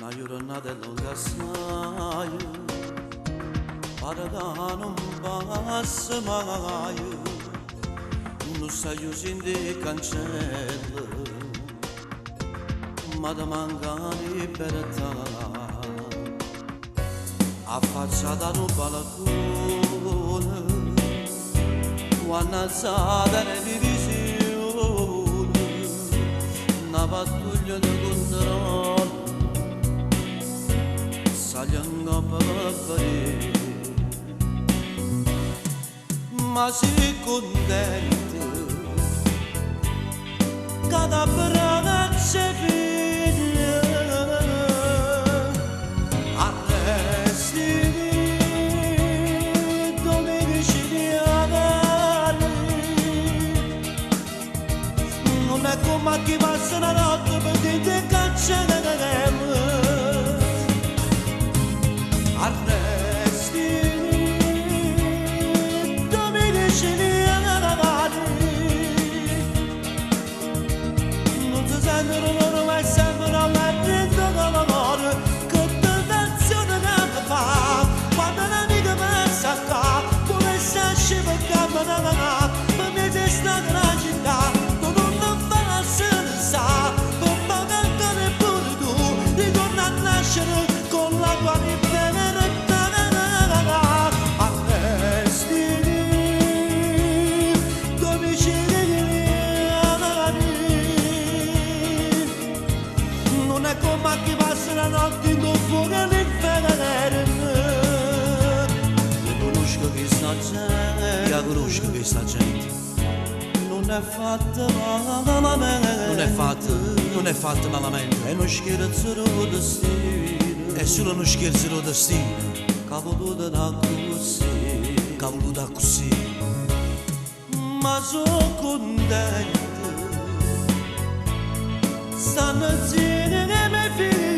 Una giornata lunga assai, pare che non passa mai, non sai chiuso in te cancello, ma ti manca libertà, affacciata al balcone, quando alzata le divisioni, una pattuglia di controllo, saglianga per ma si contento cada brana c'è figlia arresti domenici non è come chi passa la notte per te cancelleremo arresti domenici non si sentono loro ma sembrano all'arriendo con l'amore che tentazione ne fa quando l'amica pensa qua come se esce per camminare per me sei stata una città non fa se ne sa per poco ancora pure tu ritorna a nascere con la tua libertà arresti non è come chi passa la notte in un fuoco all'inferno io conosco questa gente io conosco questa gente non è fatta malamente non è fatta malamente è uno scherzo del destino è solo uno scherzo del destino cavolo da così ma sono contento stanno insieme i miei figli